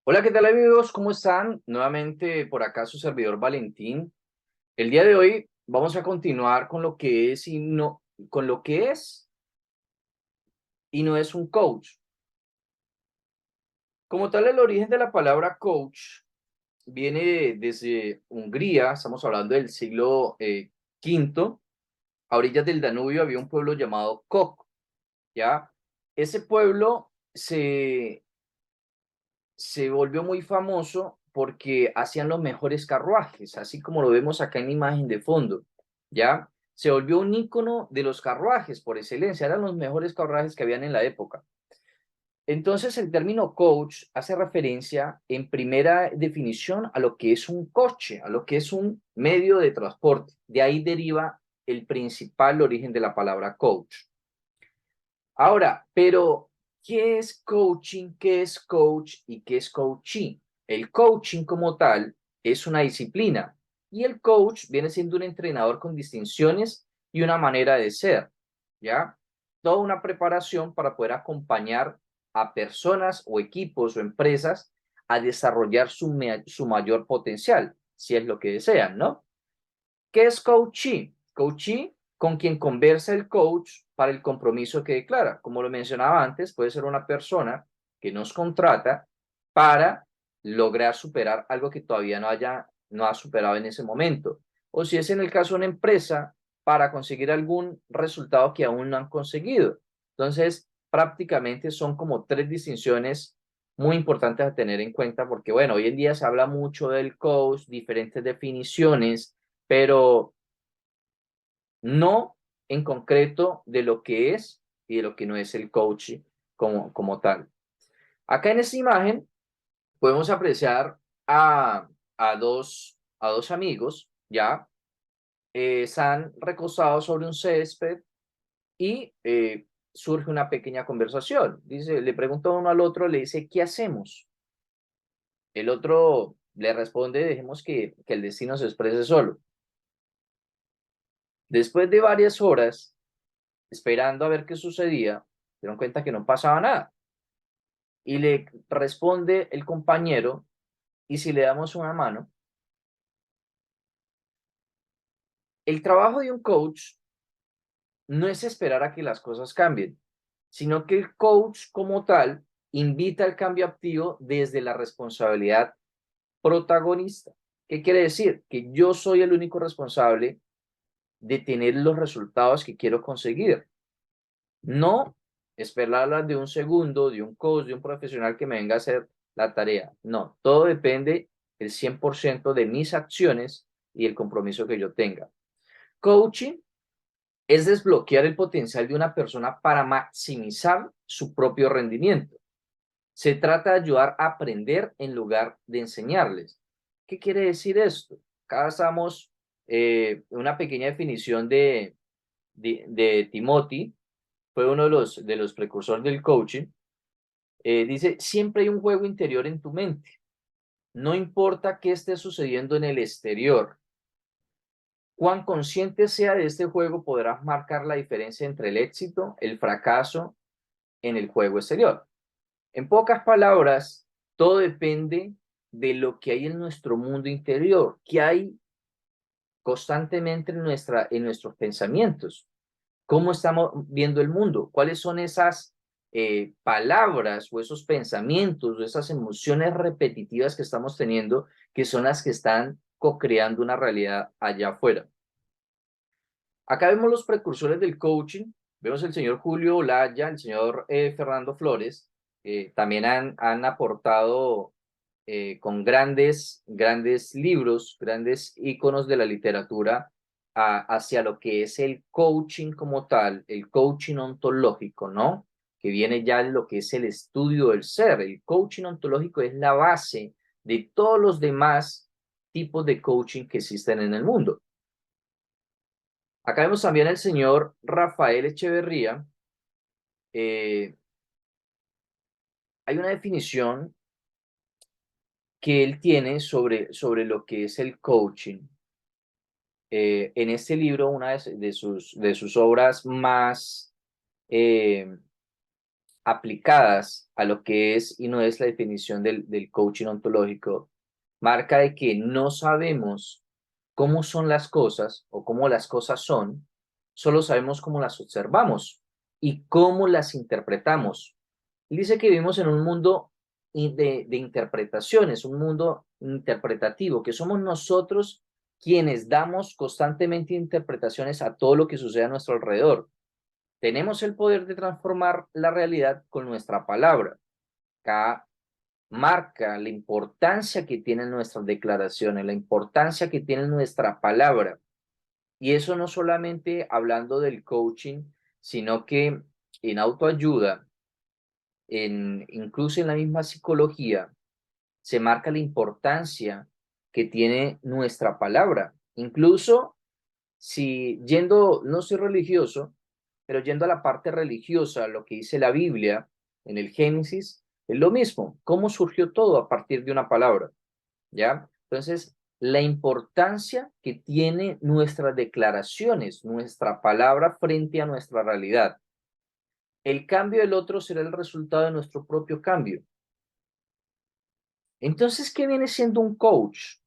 Hola, ¿qué tal amigos? ¿Cómo están? Nuevamente por acá su servidor Valentín. El día de hoy vamos a continuar con lo que es con lo que es y no es un coach. Como tal, el origen de la palabra coach viene desde Hungría. Estamos hablando del siglo quinto. A orillas del Danubio había un pueblo llamado Kok, ¿ya? Ese pueblo se volvió muy famoso porque hacían los mejores carruajes, así como lo vemos acá en la imagen de fondo, ¿ya? Se volvió un ícono de los carruajes por excelencia, eran los mejores carruajes que habían en la época. Entonces, el término coach hace referencia en primera definición a lo que es un coche, a lo que es un medio de transporte. De ahí deriva el principal origen de la palabra coach. Ahora, pero, ¿qué es coaching? ¿Qué es coach y qué es coaching? El coaching como tal es una disciplina y el coach viene siendo un entrenador con distinciones y una manera de ser, ¿ya? Toda una preparación para poder acompañar a personas o equipos o empresas a desarrollar su mayor potencial, si es lo que desean, ¿no? ¿Qué es coachee? Coachee, con quien conversa el coach para el compromiso que declara. Como lo mencionaba antes, puede ser una persona que nos contrata para lograr superar algo que todavía no ha superado en ese momento. O si es en el caso de una empresa, para conseguir algún resultado que aún no han conseguido. Entonces, prácticamente son como tres distinciones muy importantes a tener en cuenta porque, bueno, hoy en día se habla mucho del coach, diferentes definiciones, pero no en concreto de lo que es y de lo que no es el coaching como tal. Acá en esta imagen podemos apreciar a dos amigos, ¿ya? Están recostados sobre un césped y surge una pequeña conversación. Dice, le pregunta uno al otro, le dice, ¿qué hacemos? El otro le responde, dejemos que el destino se exprese solo. Después de varias horas, esperando a ver qué sucedía, se dieron cuenta que no pasaba nada. Y le responde el compañero, ¿y si le damos una mano? El trabajo de un coach no es esperar a que las cosas cambien, sino que el coach como tal invita al cambio activo desde la responsabilidad protagonista. ¿Qué quiere decir? Que yo soy el único responsable de tener los resultados que quiero conseguir. No esperarlas de un segundo, de un coach, de un profesional que me venga a hacer la tarea. No, todo depende el 100% de mis acciones y el compromiso que yo tenga. Coaching es desbloquear el potencial de una persona para maximizar su propio rendimiento. Se trata de ayudar a aprender en lugar de enseñarles. ¿Qué quiere decir esto? Acá estamos una pequeña definición de Timothy, fue uno de los precursores del coaching. Dice, siempre hay un juego interior en tu mente. No importa qué esté sucediendo en el exterior. Cuán consciente sea de este juego podrás marcar la diferencia entre el éxito, el fracaso en el juego exterior. En pocas palabras, todo depende de lo que hay en nuestro mundo interior, que hay constantemente en nuestros pensamientos. ¿Cómo estamos viendo el mundo? ¿Cuáles son esas palabras o esos pensamientos o esas emociones repetitivas que estamos teniendo que son las que están co-creando una realidad allá afuera? Acá vemos los precursores del coaching, vemos el señor Julio Olaya, el señor Fernando Flores, también han aportado con grandes libros, grandes íconos de la literatura hacia lo que es el coaching como tal, el coaching ontológico, ¿no? Que viene ya de lo que es el estudio del ser. El coaching ontológico es la base de todos los demás tipos de coaching que existen en el mundo. Acá vemos también al señor Rafael Echeverría. eh, Hay una definición que él tiene sobre lo que es el coaching. En este libro, una de sus obras más, eh, aplicadas a lo que es y no es la definición del coaching ontológico, marca de que no sabemos cómo son las cosas o cómo las cosas son, solo sabemos cómo las observamos y cómo las interpretamos. Él dice que vivimos en un mundo de interpretaciones, un mundo interpretativo, que somos nosotros quienes damos constantemente interpretaciones a todo lo que sucede a nuestro alrededor. Tenemos el poder de transformar la realidad con nuestra palabra. Acá marca la importancia que tienen nuestras declaraciones, la importancia que tiene nuestra palabra. Y eso no solamente hablando del coaching, sino que en autoayuda, incluso en la misma psicología, se marca la importancia que tiene nuestra palabra. Incluso si yendo, no soy religioso, pero yendo a la parte religiosa, lo que dice la Biblia en el Génesis, es lo mismo. ¿Cómo surgió todo a partir de una palabra? ¿Ya? Entonces, la importancia que tiene nuestras declaraciones, nuestra palabra frente a nuestra realidad. El cambio del otro será el resultado de nuestro propio cambio. Entonces, ¿qué viene siendo un coach?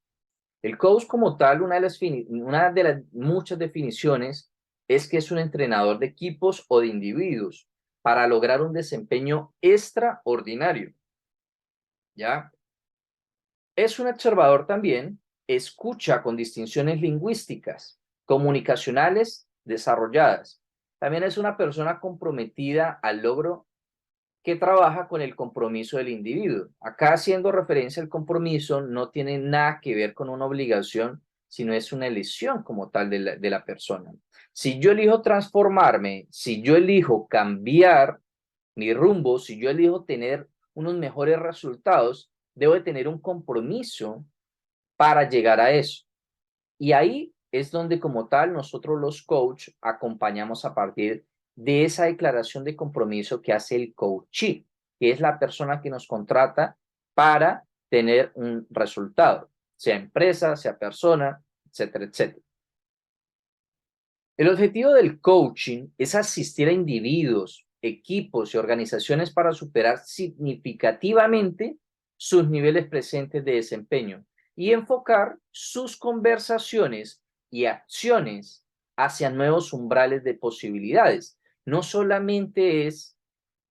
El coach como tal, una de las muchas definiciones es que es un entrenador de equipos o de individuos para lograr un desempeño extraordinario, ¿ya? Es un observador también, escucha con distinciones lingüísticas, comunicacionales desarrolladas. También es una persona comprometida al logro que trabaja con el compromiso del individuo. Acá haciendo referencia al compromiso no tiene nada que ver con una obligación, sino es una elección como tal de la persona. Si yo elijo transformarme, si yo elijo cambiar mi rumbo, si yo elijo tener unos mejores resultados, debo de tener un compromiso para llegar a eso. Y ahí es donde como tal nosotros los coach acompañamos a partir de esa declaración de compromiso que hace el coachee, que es la persona que nos contrata para tener un resultado, sea empresa, sea persona, etcétera, etcétera. El objetivo del coaching es asistir a individuos, equipos y organizaciones para superar significativamente sus niveles presentes de desempeño y enfocar sus conversaciones y acciones hacia nuevos umbrales de posibilidades. No solamente es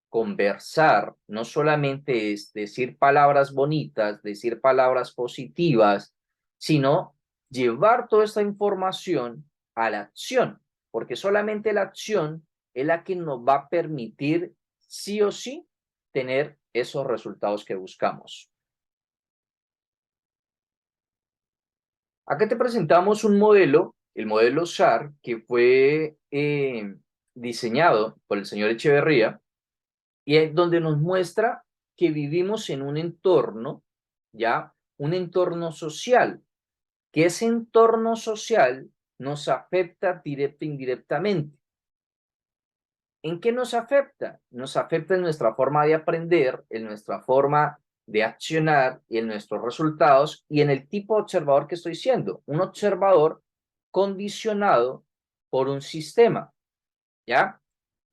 conversar, no solamente es decir palabras bonitas, decir palabras positivas, sino llevar toda esta información a la acción, porque solamente la acción es la que nos va a permitir sí o sí tener esos resultados que buscamos. Acá te presentamos un modelo, el modelo SAR, que fue diseñado por el señor Echeverría, y es donde nos muestra que vivimos en un entorno, ¿ya? Un entorno social, que ese entorno social nos afecta directa e indirectamente. ¿En qué nos afecta? Nos afecta en nuestra forma de aprender, en nuestra forma de accionar y en nuestros resultados y en el tipo de observador que estoy siendo. Un observador condicionado por un sistema, ¿ya?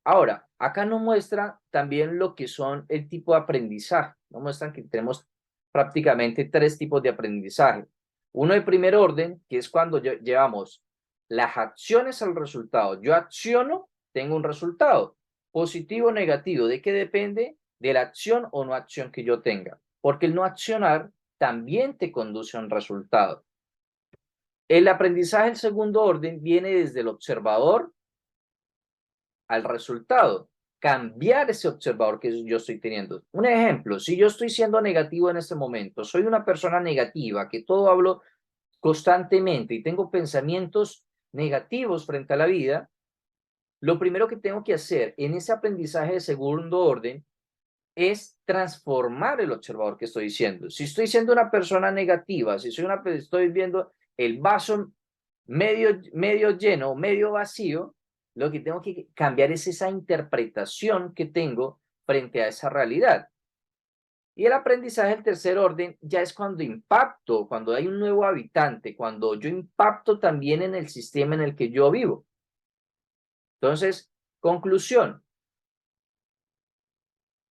Ahora, acá nos muestra también lo que son el tipo de aprendizaje. Nos muestran que tenemos prácticamente tres tipos de aprendizaje. Uno de primer orden, que es cuando llevamos las acciones al resultado. Yo acciono, tengo un resultado. Positivo o negativo. ¿De qué depende? De la acción o no acción que yo tenga. Porque el no accionar también te conduce a un resultado. El aprendizaje del segundo orden viene desde el observador al resultado, cambiar ese observador que yo estoy teniendo. Un ejemplo, si yo estoy siendo negativo en este momento, soy una persona negativa, que todo hablo constantemente y tengo pensamientos negativos frente a la vida, lo primero que tengo que hacer en ese aprendizaje de segundo orden es transformar el observador que estoy diciendo. Si estoy siendo una persona negativa, si estoy viendo el vaso medio lleno, medio vacío, lo que tengo que cambiar es esa interpretación que tengo frente a esa realidad. Y el aprendizaje del tercer orden ya es cuando impacto, cuando hay un nuevo habitante, cuando yo impacto también en el sistema en el que yo vivo. Entonces, conclusión,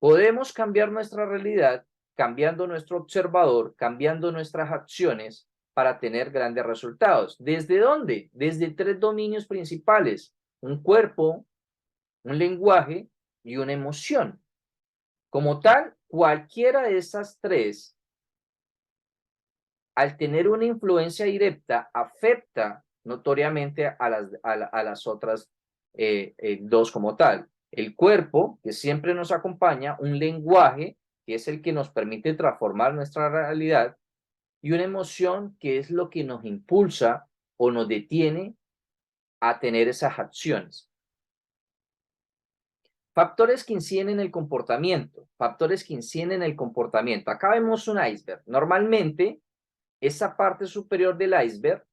Podemos cambiar nuestra realidad cambiando nuestro observador, cambiando nuestras acciones para tener grandes resultados. ¿Desde dónde? Desde 3 dominios principales: un cuerpo, un lenguaje y una emoción. Como tal, cualquiera de estas 3, al tener una influencia directa, afecta notoriamente a las otras 2 como tal. El cuerpo, que siempre nos acompaña, un lenguaje, que es el que nos permite transformar nuestra realidad, y una emoción, que es lo que nos impulsa o nos detiene a tener esas acciones. Factores que inciden en el comportamiento. Factores que inciden en el comportamiento. Acá vemos un iceberg. Normalmente, esa parte superior del iceberg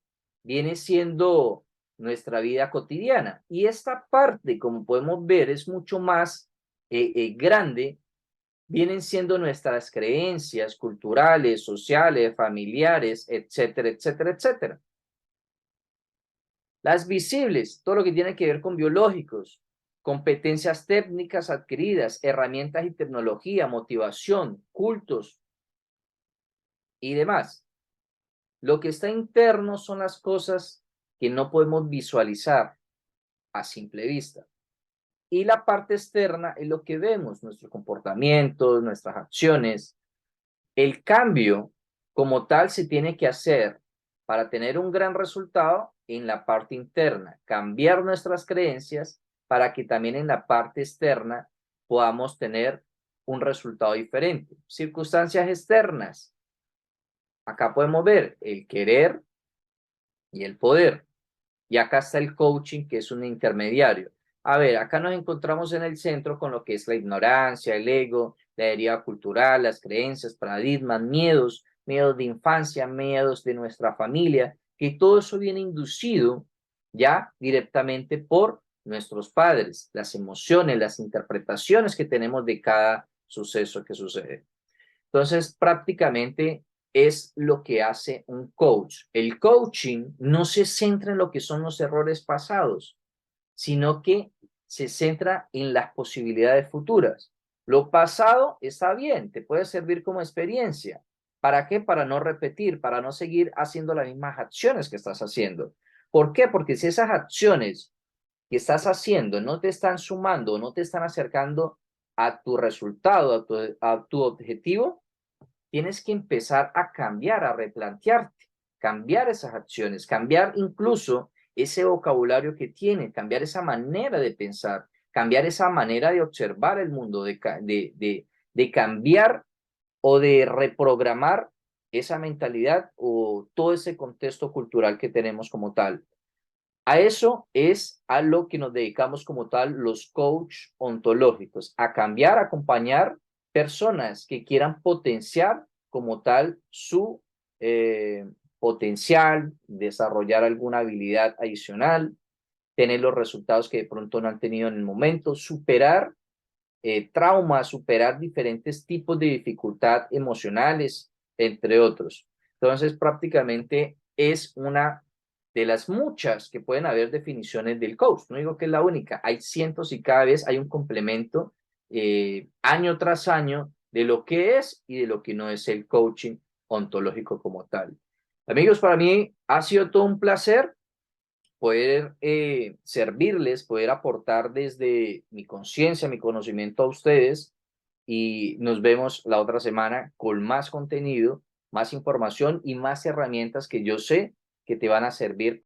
viene siendo nuestra vida cotidiana. Y esta parte, como podemos ver, es mucho más grande. Vienen siendo nuestras creencias culturales, sociales, familiares, etcétera, etcétera, etcétera. Las visibles, todo lo que tiene que ver con biológicos, competencias técnicas adquiridas, herramientas y tecnología, motivación, cultos y demás. Lo que está interno son las cosas que no podemos visualizar a simple vista. Y la parte externa es lo que vemos, nuestros comportamientos, nuestras acciones. El cambio como tal se tiene que hacer para tener un gran resultado en la parte interna, cambiar nuestras creencias para que también en la parte externa podamos tener un resultado diferente. Circunstancias externas. Acá podemos ver el querer y el poder. Y acá está el coaching, que es un intermediario. A ver, acá nos encontramos en el centro con lo que es la ignorancia, el ego, la deriva cultural, las creencias, paradigmas, miedos, miedos de infancia, miedos de nuestra familia, que todo eso viene inducido ya directamente por nuestros padres, las emociones, las interpretaciones que tenemos de cada suceso que sucede. Entonces, prácticamente es lo que hace un coach. El coaching no se centra en lo que son los errores pasados, sino que se centra en las posibilidades futuras. Lo pasado está bien, te puede servir como experiencia. ¿Para qué? Para no repetir, para no seguir haciendo las mismas acciones que estás haciendo. ¿Por qué? Porque si esas acciones que estás haciendo no te están sumando, no te están acercando a tu resultado, a tu objetivo, tienes que empezar a cambiar, a replantearte, cambiar esas acciones, cambiar incluso ese vocabulario que tienes, cambiar esa manera de pensar, cambiar esa manera de observar el mundo, de cambiar o de reprogramar esa mentalidad o todo ese contexto cultural que tenemos como tal. A eso es a lo que nos dedicamos como tal los coach ontológicos, a cambiar, a acompañar personas que quieran potenciar como tal su potencial, desarrollar alguna habilidad adicional, tener los resultados que de pronto no han tenido en el momento, superar traumas, superar diferentes tipos de dificultad emocionales, entre otros. Entonces, prácticamente es una de las muchas que pueden haber definiciones del coach. No digo que es la única, hay cientos y cada vez hay un complemento año tras año de lo que es y de lo que no es el coaching ontológico como tal. Amigos, para mí ha sido todo un placer poder servirles, poder aportar desde mi conciencia, mi conocimiento a ustedes, y nos vemos la otra semana con más contenido, más información y más herramientas que yo sé que te van a servir